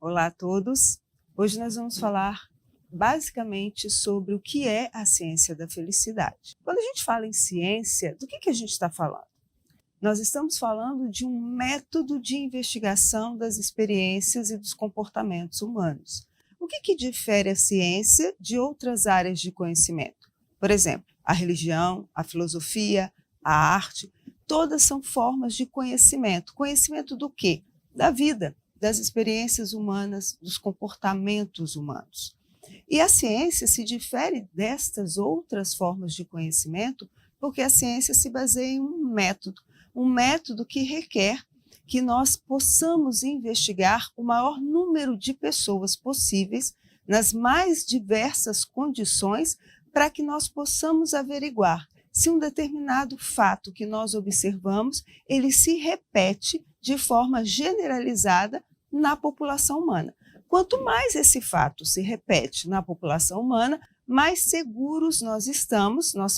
Olá a todos! Hoje nós vamos falar basicamente sobre o que é a ciência da felicidade. Quando a gente fala em ciência, do que a gente está falando? Nós estamos falando de um método de investigação das experiências e dos comportamentos humanos. O que difere a ciência de outras áreas de conhecimento? Por exemplo, a religião, a filosofia, a arte, todas são formas de conhecimento. Conhecimento do quê? Da vida, das experiências humanas, dos comportamentos humanos. E a ciência se difere destas outras formas de conhecimento porque a ciência se baseia em um método que requer que nós possamos investigar o maior número de pessoas possíveis nas mais diversas condições para que nós possamos averiguar se um determinado fato que nós observamos, ele se repete de forma generalizada na população humana. Quanto mais esse fato se repete na população humana, mais seguros nós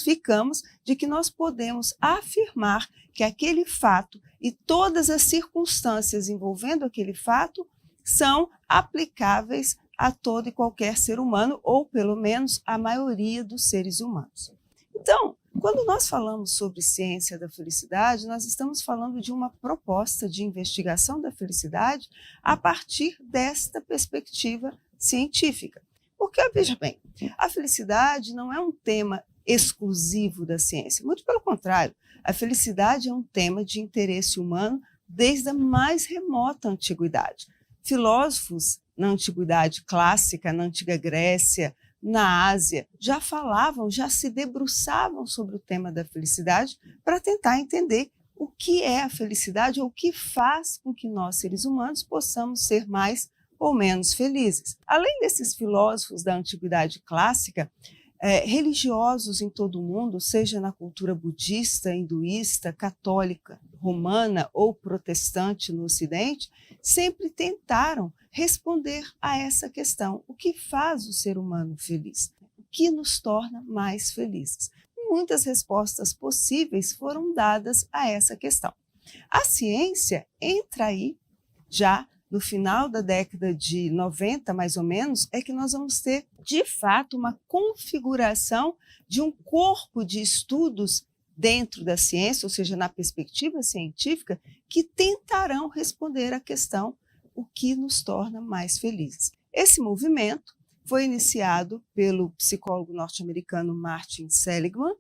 ficamos de que nós podemos afirmar que aquele fato e todas as circunstâncias envolvendo aquele fato são aplicáveis a todo e qualquer ser humano, ou pelo menos a maioria dos seres humanos. Então, quando nós falamos sobre ciência da felicidade, nós estamos falando de uma proposta de investigação da felicidade a partir desta perspectiva científica. Porque, veja bem, a felicidade não é um tema exclusivo da ciência, muito pelo contrário, a felicidade é um tema de interesse humano desde a mais remota antiguidade. Filósofos na antiguidade clássica, na antiga Grécia, na Ásia, já falavam, já se debruçavam sobre o tema da felicidade para tentar entender o que é a felicidade ou o que faz com que nós, seres humanos, possamos ser mais ou menos felizes. Além desses filósofos da antiguidade clássica, religiosos em todo o mundo, seja na cultura budista, hinduísta, católica, romana ou protestante no Ocidente, sempre tentaram responder a essa questão: o que faz o ser humano feliz? O que nos torna mais felizes? Muitas respostas possíveis foram dadas a essa questão. A ciência entra aí já no final da década de 90, mais ou menos, é que nós vamos ter, de fato, uma configuração de um corpo de estudos dentro da ciência, ou seja, na perspectiva científica, que tentarão responder à questão: o que nos torna mais felizes? Esse movimento foi iniciado pelo psicólogo norte-americano Martin Seligman,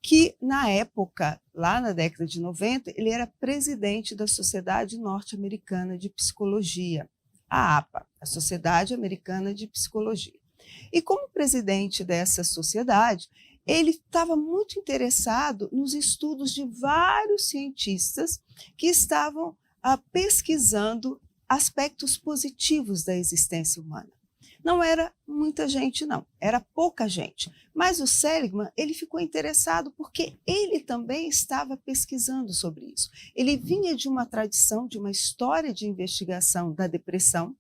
que na época, lá na década de 90, ele era presidente da Sociedade Norte-Americana de Psicologia, a APA, a Sociedade Americana de Psicologia. E como presidente dessa sociedade, ele estava muito interessado nos estudos de vários cientistas que estavam pesquisando aspectos positivos da existência humana. Não era muita gente, não, era pouca gente. Mas o Seligman, ele ficou interessado porque ele também estava pesquisando sobre isso. Ele vinha de uma tradição, de uma história de investigação da depressão,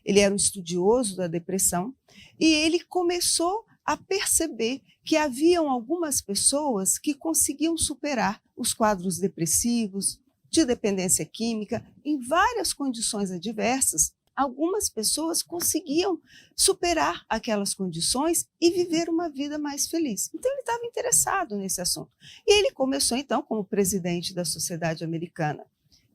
ele era um estudioso da depressão, e ele começou a perceber que haviam algumas pessoas que conseguiam superar os quadros depressivos, de dependência química, em várias condições adversas. Algumas pessoas conseguiam superar aquelas condições e viver uma vida mais feliz. Então, ele estava interessado nesse assunto. E ele começou, então, como presidente da Sociedade Americana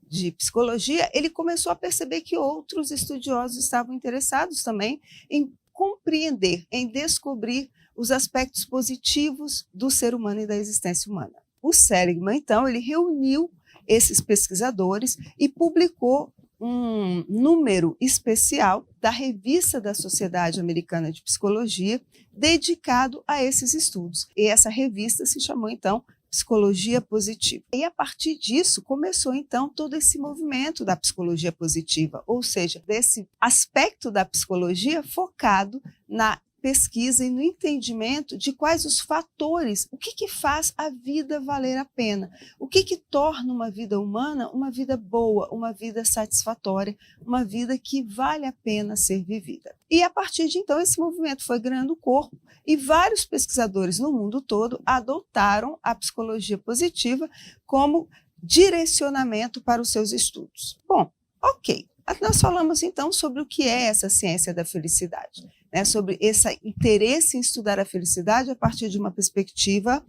de Psicologia, ele começou a perceber que outros estudiosos estavam interessados também em compreender, em descobrir os aspectos positivos do ser humano e da existência humana. O Seligman, então, ele reuniu esses pesquisadores e publicou um número especial da revista da Sociedade Americana de Psicologia dedicado a esses estudos. E essa revista se chamou, então, Psicologia Positiva. E a partir disso começou, então, todo esse movimento da psicologia positiva, ou seja, desse aspecto da psicologia focado na pesquisa e no entendimento de quais os fatores, o que faz a vida valer a pena, o que torna uma vida humana uma vida boa, uma vida satisfatória, uma vida que vale a pena ser vivida. E a partir de então esse movimento foi ganhando corpo e vários pesquisadores no mundo todo adotaram a psicologia positiva como direcionamento para os seus estudos. Bom, ok. Nós falamos então sobre o que é essa ciência da felicidade, né? Sobre esse interesse em estudar a felicidade a partir de uma perspectiva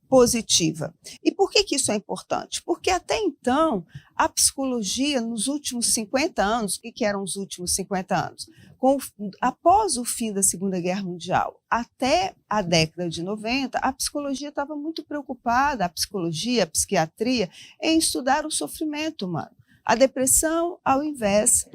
positiva. E por que isso é importante? Porque até então, a psicologia nos últimos 50 anos, o que eram os últimos 50 anos? Após o fim da Segunda Guerra Mundial, até a década de 90, a psicologia estava muito preocupada, a psicologia, a psiquiatria, em estudar o sofrimento humano. A depressão ao invés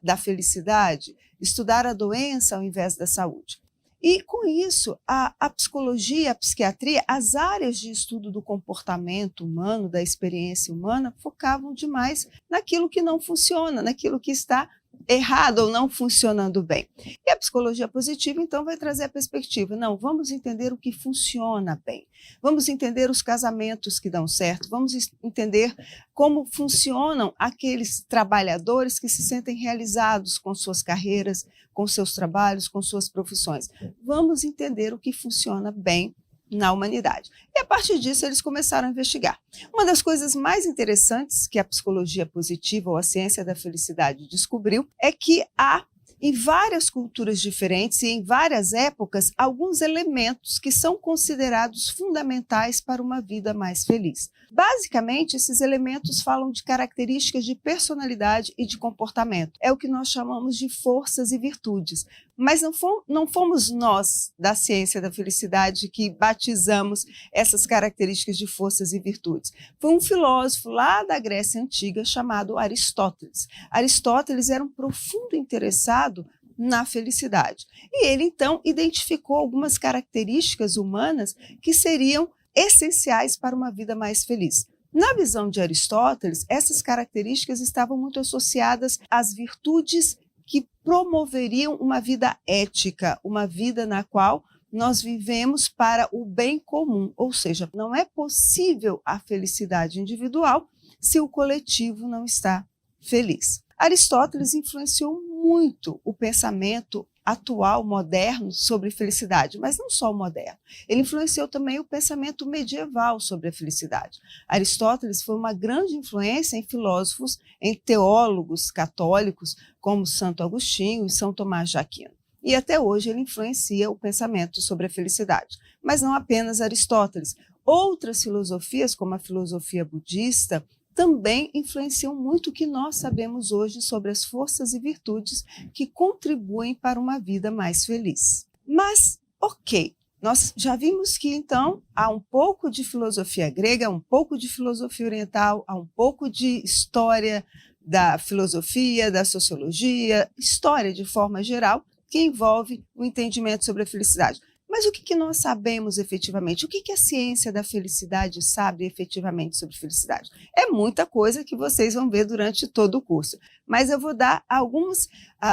da felicidade, estudar a doença ao invés da saúde. E, com isso, a psicologia, a psiquiatria, as áreas de estudo do comportamento humano, da experiência humana, focavam demais naquilo que não funciona, naquilo que está errado ou não funcionando bem. E a psicologia positiva, então, vai trazer a perspectiva, não, vamos entender o que funciona bem, vamos entender os casamentos que dão certo, vamos entender como funcionam aqueles trabalhadores que se sentem realizados com suas carreiras, com seus trabalhos, com suas profissões. Vamos entender o que funciona bem na humanidade. E a partir disso eles começaram a investigar. Uma das coisas mais interessantes que a psicologia positiva ou a ciência da felicidade descobriu é que há em várias culturas diferentes e em várias épocas alguns elementos que são considerados fundamentais para uma vida mais feliz. Basicamente, esses elementos falam de características de personalidade e de comportamento. É o que nós chamamos de forças e virtudes. Mas não fomos nós, da ciência da felicidade, que batizamos essas características de forças e virtudes. Foi um filósofo lá da Grécia Antiga chamado Aristóteles. Aristóteles era um profundo interessado na felicidade. E ele, então, identificou algumas características humanas que seriam essenciais para uma vida mais feliz. Na visão de Aristóteles, essas características estavam muito associadas às virtudes que promoveriam uma vida ética, uma vida na qual nós vivemos para o bem comum, ou seja, não é possível a felicidade individual se o coletivo não está feliz. Aristóteles influenciou muito o pensamento atual, moderno, sobre felicidade, mas não só o moderno. Ele influenciou também o pensamento medieval sobre a felicidade. Aristóteles foi uma grande influência em filósofos, em teólogos católicos, como Santo Agostinho e São Tomás de Aquino. E até hoje ele influencia o pensamento sobre a felicidade. Mas não apenas Aristóteles. Outras filosofias, como a filosofia budista, também influenciam muito o que nós sabemos hoje sobre as forças e virtudes que contribuem para uma vida mais feliz. Mas, ok, nós já vimos que, então, há um pouco de filosofia grega, um pouco de filosofia oriental, há um pouco de história da filosofia, da sociologia, história de forma geral, que envolve o entendimento sobre a felicidade. Mas o que nós sabemos efetivamente? O que a ciência da felicidade sabe efetivamente sobre felicidade? É muita coisa que vocês vão ver durante todo o curso. Mas eu vou dar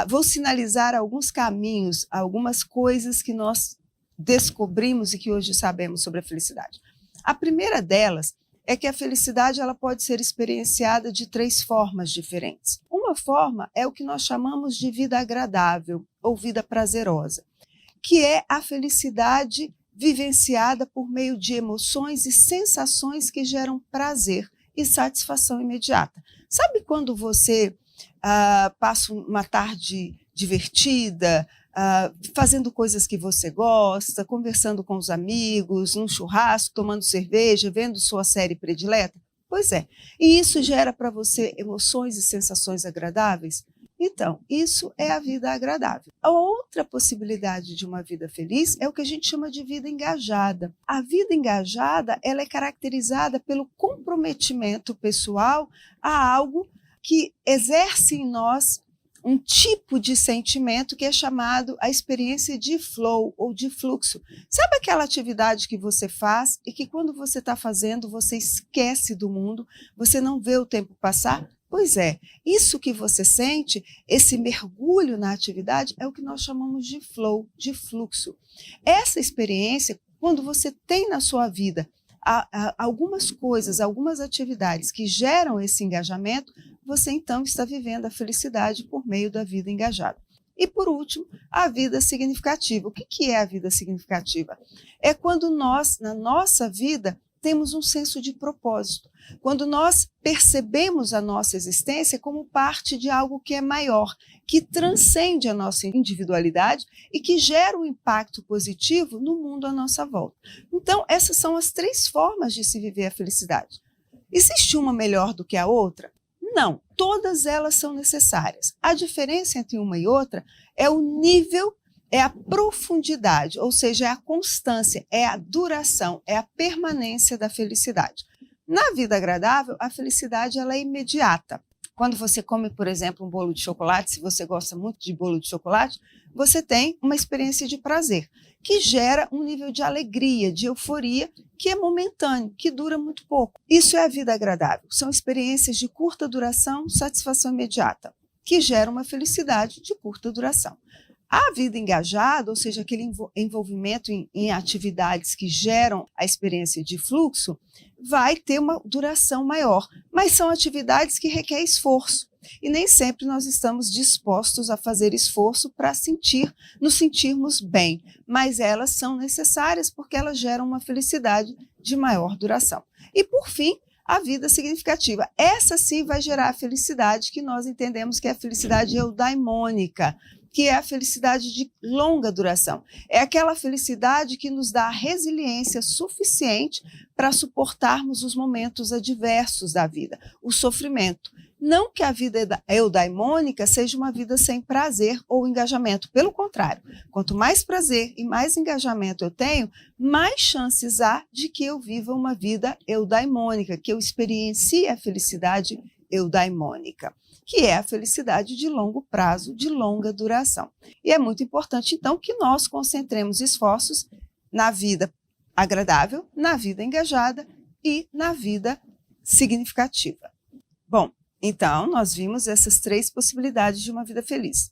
vou sinalizar alguns caminhos, algumas coisas que nós descobrimos e que hoje sabemos sobre a felicidade. A primeira delas é que a felicidade ela pode ser experienciada de 3 formas diferentes. Uma forma é o que nós chamamos de vida agradável ou vida prazerosa, que é a felicidade vivenciada por meio de emoções e sensações que geram prazer e satisfação imediata. Sabe quando você passa uma tarde divertida, fazendo coisas que você gosta, conversando com os amigos, num churrasco, tomando cerveja, vendo sua série predileta? Pois é, e isso gera para você emoções e sensações agradáveis? Então, isso é a vida agradável. A outra possibilidade de uma vida feliz é o que a gente chama de vida engajada. A vida engajada ela é caracterizada pelo comprometimento pessoal a algo que exerce em nós um tipo de sentimento que é chamado a experiência de flow ou de fluxo. Sabe aquela atividade que você faz e que quando você está fazendo você esquece do mundo, você não vê o tempo passar? Pois é, isso que você sente, esse mergulho na atividade, é o que nós chamamos de flow, de fluxo. Essa experiência, quando você tem na sua vida algumas coisas, algumas atividades que geram esse engajamento, você então está vivendo a felicidade por meio da vida engajada. E, por último, a vida significativa. O que é a vida significativa? É quando nós, na nossa vida, temos um senso de propósito. Quando nós percebemos a nossa existência como parte de algo que é maior, que transcende a nossa individualidade e que gera um impacto positivo no mundo à nossa volta. Então, essas são as 3 formas de se viver a felicidade. Existe uma melhor do que a outra? Não, todas elas são necessárias. A diferença entre uma e outra é o nível, é a profundidade, ou seja, é a constância, é a duração, é a permanência da felicidade. Na vida agradável, a felicidade ela é imediata. Quando você come, por exemplo, um bolo de chocolate, se você gosta muito de bolo de chocolate, você tem uma experiência de prazer, que gera um nível de alegria, de euforia, que é momentâneo, que dura muito pouco. Isso é a vida agradável. São experiências de curta duração, satisfação imediata, que geram uma felicidade de curta duração. A vida engajada, ou seja, aquele envolvimento em atividades que geram a experiência de fluxo, vai ter uma duração maior, mas são atividades que requerem esforço. E nem sempre nós estamos dispostos a fazer esforço para nos sentirmos bem, mas elas são necessárias porque elas geram uma felicidade de maior duração. E, por fim, a vida significativa. Essa sim vai gerar a felicidade que nós entendemos que é a felicidade eudaimônica, que é a felicidade de longa duração. É aquela felicidade que nos dá a resiliência suficiente para suportarmos os momentos adversos da vida, o sofrimento. Não que a vida eudaimônica seja uma vida sem prazer ou engajamento. Pelo contrário, quanto mais prazer e mais engajamento eu tenho, mais chances há de que eu viva uma vida eudaimônica, que eu experiencie a felicidade eudaimônica, que é a felicidade de longo prazo, de longa duração. E é muito importante, então, que nós concentremos esforços na vida agradável, na vida engajada e na vida significativa. Bom, então, nós vimos essas 3 possibilidades de uma vida feliz.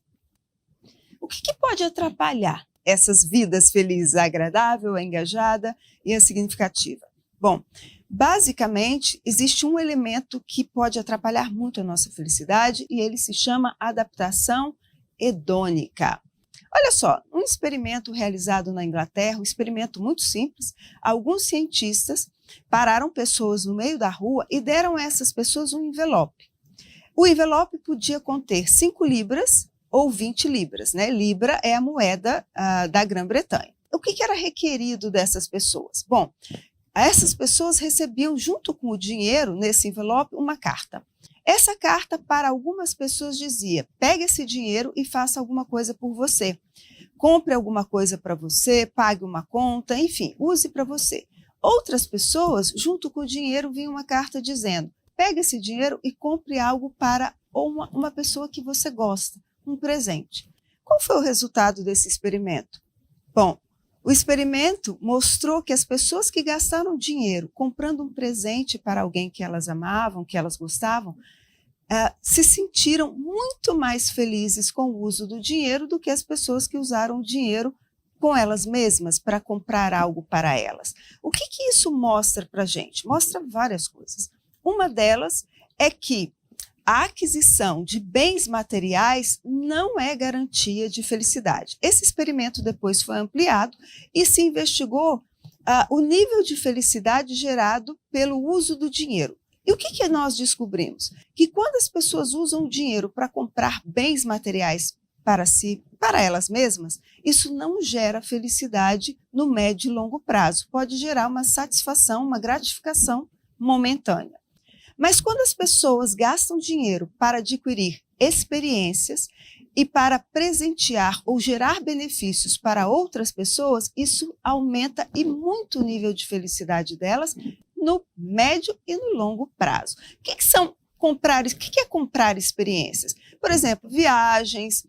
O que pode atrapalhar essas vidas felizes, a agradável, a engajada e a significativa? Bom, basicamente, existe um elemento que pode atrapalhar muito a nossa felicidade e ele se chama adaptação hedônica. Olha só, um experimento realizado na Inglaterra, um experimento muito simples, alguns cientistas pararam pessoas no meio da rua e deram a essas pessoas um envelope. O envelope podia conter 5 libras ou 20 libras, né? Libra é a moeda da Grã-Bretanha. O que era requerido dessas pessoas? Bom, essas pessoas recebiam, junto com o dinheiro, nesse envelope, uma carta. Essa carta, para algumas pessoas, dizia: pegue esse dinheiro e faça alguma coisa por você. Compre alguma coisa para você, pague uma conta, enfim, use para você. Outras pessoas, junto com o dinheiro, vinha uma carta dizendo: pegue esse dinheiro e compre algo para uma pessoa que você gosta, um presente. Qual foi o resultado desse experimento? Bom, o experimento mostrou que as pessoas que gastaram dinheiro comprando um presente para alguém que elas amavam, que elas gostavam, se sentiram muito mais felizes com o uso do dinheiro do que as pessoas que usaram o dinheiro com elas mesmas para comprar algo para elas. O que isso mostra para a gente? Mostra várias coisas. Uma delas é que a aquisição de bens materiais não é garantia de felicidade. Esse experimento depois foi ampliado e se investigou o nível de felicidade gerado pelo uso do dinheiro. E o que nós descobrimos? Que quando as pessoas usam o dinheiro para comprar bens materiais para si, para elas mesmas, isso não gera felicidade no médio e longo prazo. Pode gerar uma satisfação, uma gratificação momentânea. Mas quando as pessoas gastam dinheiro para adquirir experiências e para presentear ou gerar benefícios para outras pessoas, isso aumenta e muito o nível de felicidade delas no médio e no longo prazo. O que é comprar experiências? Por exemplo, viagens,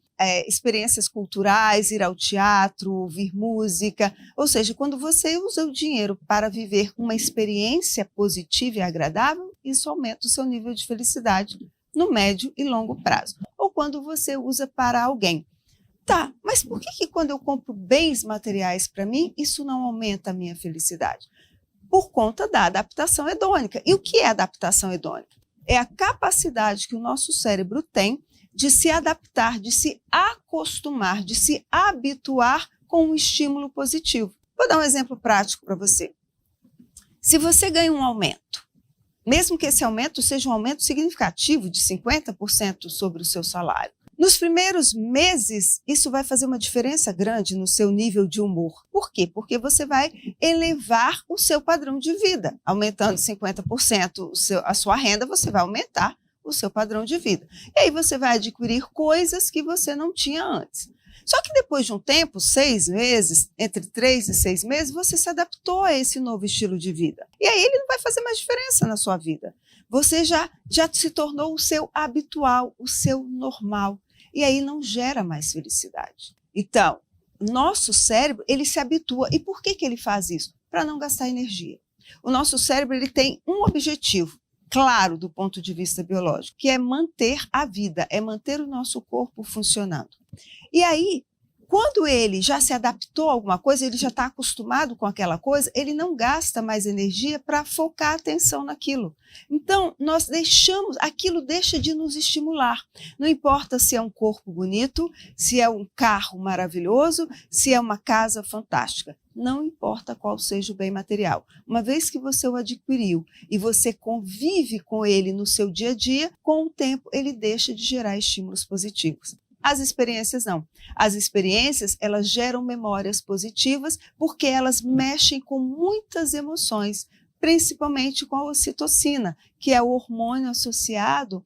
experiências culturais, ir ao teatro, ouvir música. Ou seja, quando você usa o dinheiro para viver uma experiência positiva e agradável, isso aumenta o seu nível de felicidade no médio e longo prazo. Ou quando você usa para alguém. Tá, mas por que quando eu compro bens materiais para mim, isso não aumenta a minha felicidade? Por conta da adaptação hedônica. E o que é adaptação hedônica? É a capacidade que o nosso cérebro tem de se adaptar, de se acostumar, de se habituar com um estímulo positivo. Vou dar um exemplo prático para você. Se você ganha um aumento, mesmo que esse aumento seja um aumento significativo de 50% sobre o seu salário, nos primeiros meses, isso vai fazer uma diferença grande no seu nível de humor. Por quê? Porque você vai elevar o seu padrão de vida. Aumentando 50% a sua renda, você vai aumentar o seu padrão de vida. E aí você vai adquirir coisas que você não tinha antes. Só que depois de um tempo, 6 meses, entre 3 e 6 meses, você se adaptou a esse novo estilo de vida. E aí ele não vai fazer mais diferença na sua vida. Você já se tornou o seu habitual, o seu normal. E aí não gera mais felicidade. Então, nosso cérebro, ele se habitua. E por que ele faz isso? Para não gastar energia. O nosso cérebro, ele tem um objetivo claro do ponto de vista biológico, que é manter a vida, é manter o nosso corpo funcionando. E aí, quando ele já se adaptou a alguma coisa, ele já está acostumado com aquela coisa, ele não gasta mais energia para focar a atenção naquilo. Então, nós aquilo deixa de nos estimular. Não importa se é um corpo bonito, se é um carro maravilhoso, se é uma casa fantástica. Não importa qual seja o bem material. Uma vez que você o adquiriu e você convive com ele no seu dia a dia, com o tempo ele deixa de gerar estímulos positivos. As experiências não. As experiências, elas geram memórias positivas porque elas mexem com muitas emoções, principalmente com a ocitocina, que é o hormônio associado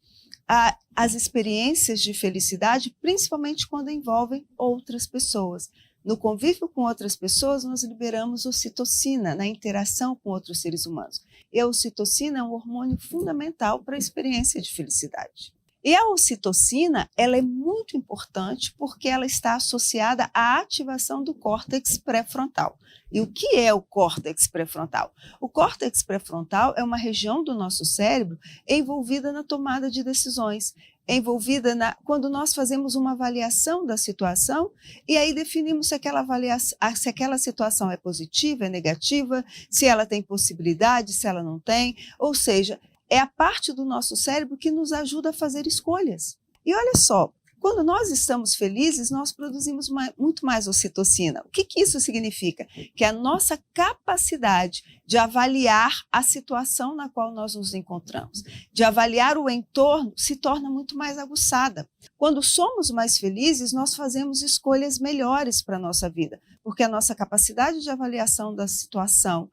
às experiências de felicidade, principalmente quando envolvem outras pessoas. No convívio com outras pessoas, nós liberamos ocitocina na interação com outros seres humanos. E a ocitocina é um hormônio fundamental para a experiência de felicidade. E a ocitocina, ela é muito importante porque ela está associada à ativação do córtex pré-frontal. E o que é o córtex pré-frontal? O córtex pré-frontal é uma região do nosso cérebro envolvida na tomada de decisões, envolvida quando nós fazemos uma avaliação da situação e aí definimos se aquela situação é positiva, é negativa, se ela tem possibilidade, se ela não tem, ou seja, é a parte do nosso cérebro que nos ajuda a fazer escolhas. E olha só, quando nós estamos felizes, nós produzimos muito mais ocitocina. O que isso significa? Que a nossa capacidade de avaliar a situação na qual nós nos encontramos, de avaliar o entorno, se torna muito mais aguçada. Quando somos mais felizes, nós fazemos escolhas melhores para a nossa vida, porque a nossa capacidade de avaliação da situação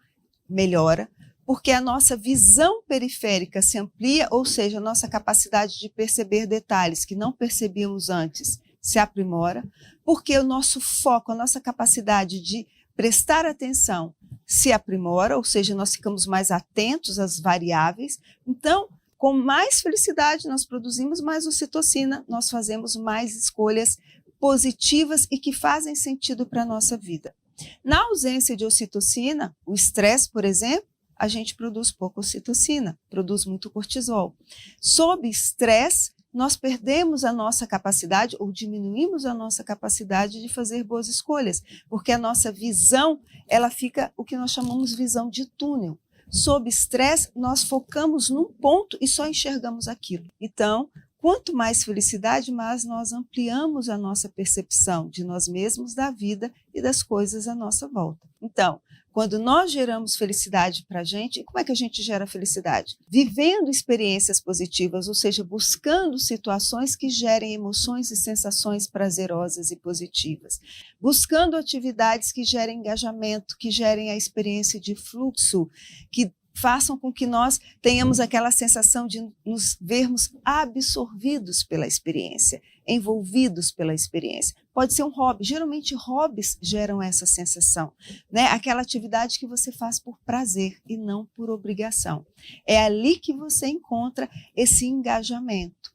melhora, porque a nossa visão periférica se amplia, ou seja, a nossa capacidade de perceber detalhes que não percebíamos antes se aprimora, porque o nosso foco, a nossa capacidade de prestar atenção se aprimora, ou seja, nós ficamos mais atentos às variáveis. Então, com mais felicidade nós produzimos mais ocitocina, nós fazemos mais escolhas positivas e que fazem sentido para a nossa vida. Na ausência de ocitocina, o estresse, por exemplo, a gente produz pouca ocitocina, produz muito cortisol. Sob estresse, nós perdemos a nossa capacidade ou diminuímos a nossa capacidade de fazer boas escolhas, porque a nossa visão, ela fica o que nós chamamos visão de túnel. Sob estresse, nós focamos num ponto e só enxergamos aquilo. Então, quanto mais felicidade, mais nós ampliamos a nossa percepção de nós mesmos, da vida e das coisas à nossa volta. Então, quando nós geramos felicidade para a gente, como é que a gente gera felicidade? Vivendo experiências positivas, ou seja, buscando situações que gerem emoções e sensações prazerosas e positivas. Buscando atividades que gerem engajamento, que gerem a experiência de fluxo, que façam com que nós tenhamos aquela sensação de nos vermos absorvidos pela experiência, envolvidos pela experiência. Pode ser um hobby, geralmente hobbies geram essa sensação, né? Aquela atividade que você faz por prazer e não por obrigação. É ali que você encontra esse engajamento.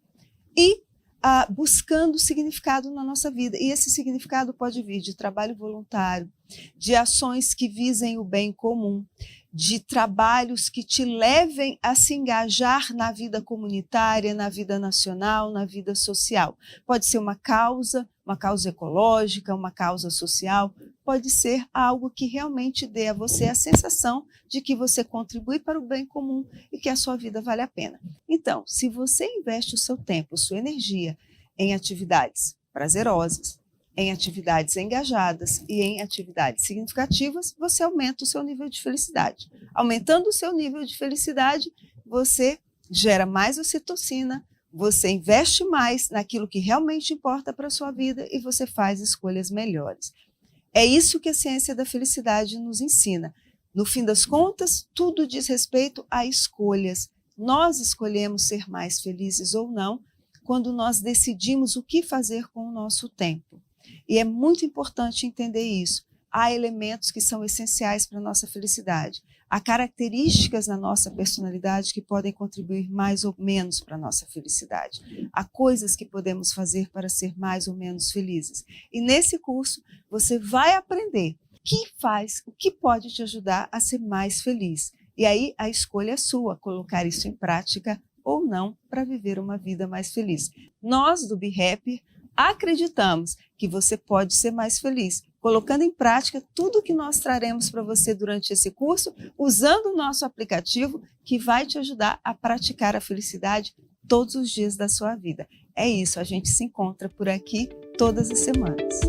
E buscando significado na nossa vida. E esse significado pode vir de trabalho voluntário, de ações que visem o bem comum, de trabalhos que te levem a se engajar na vida comunitária, na vida nacional, na vida social. Pode ser uma causa ecológica, uma causa social, pode ser algo que realmente dê a você a sensação de que você contribui para o bem comum e que a sua vida vale a pena. Então, se você investe o seu tempo, sua energia em atividades prazerosas, em atividades engajadas e em atividades significativas, você aumenta o seu nível de felicidade. Aumentando o seu nível de felicidade, você gera mais ocitocina, você investe mais naquilo que realmente importa para a sua vida e você faz escolhas melhores. É isso que a ciência da felicidade nos ensina. No fim das contas, tudo diz respeito a escolhas. Nós escolhemos ser mais felizes ou não quando nós decidimos o que fazer com o nosso tempo. E é muito importante entender isso. Há elementos que são essenciais para a nossa felicidade. Há características na nossa personalidade que podem contribuir mais ou menos para a nossa felicidade. Há coisas que podemos fazer para ser mais ou menos felizes. E nesse curso, você vai aprender o que pode te ajudar a ser mais feliz. E aí a escolha é sua, colocar isso em prática ou não para viver uma vida mais feliz. Nós do Be Happy acreditamos que você pode ser mais feliz, colocando em prática tudo o que nós traremos para você durante esse curso, usando o nosso aplicativo que vai te ajudar a praticar a felicidade todos os dias da sua vida. É isso, a gente se encontra por aqui todas as semanas.